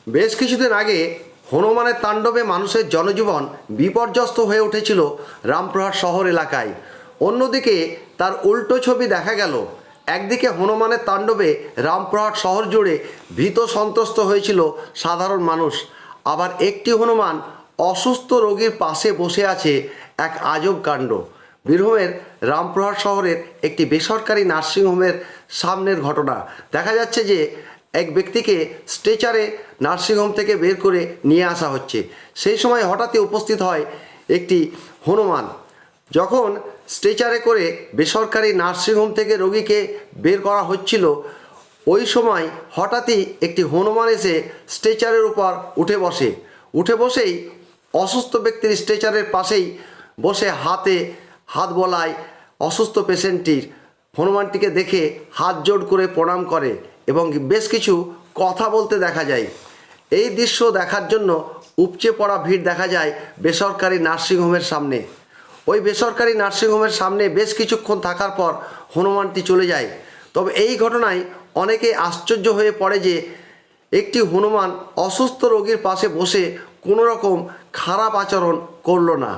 বেশ কিছুদিন আগে হনুমানের তাণ্ডবে মানুষের জনজীবন বিপর্যস্ত হয়ে উঠেছিল রামপুরহাট শহর এলাকায়। অন্যদিকে তার উল্টো ছবি দেখা গেল। একদিকে হনুমানের তাণ্ডবে রামপুরহাট শহর জুড়ে ভীত সন্ত্রস্ত হয়েছিল সাধারণ মানুষ, আবার একটি হনুমান অসুস্থ রোগীর পাশে বসে আছে। এক আজব কাণ্ড। বীরভূমের রামপুরহাট শহরের একটি বেসরকারি নার্সিংহোমের সামনের ঘটনা। দেখা যাচ্ছে যে এক ব্যক্তিকে স্ট্রেচারে নার্সিংহোম থেকে বের করে নিয়ে আসা হচ্ছে। সেই সময় হঠাৎই উপস্থিত হয় একটি হনুমান। যখন স্ট্রেচারে করে বেসরকারি নার্সিংহোম থেকে রোগীকে বের করা হচ্ছিল, ওই সময় হঠাৎই একটি হনুমান এসে স্ট্রেচারের উপর উঠে বসেই অসুস্থ ব্যক্তির স্ট্রেচারের পাশেই বসে হাতে হাত বোলায় অসুস্থ পেশেন্টটির। হনুমানটিকে দেখে হাত জোড় করে প্রণাম করে এবং বেশ কিছু কথা বলতে দেখা যায়। এই দৃশ্য দেখার জন্য উপচে পড়া ভিড় দেখা যায় বেসরকারি নার্সিংহোমের সামনে। ওই বেসরকারি নার্সিংহোমের সামনে বেশ কিছুক্ষণ থাকার পর হনুমানটি চলে যায়। তবে এই ঘটনায় অনেকে আশ্চর্য হয়ে পড়ে যে একটি হনুমান অসুস্থ রোগীর পাশে বসে কোনো রকম খারাপ আচরণ করল না।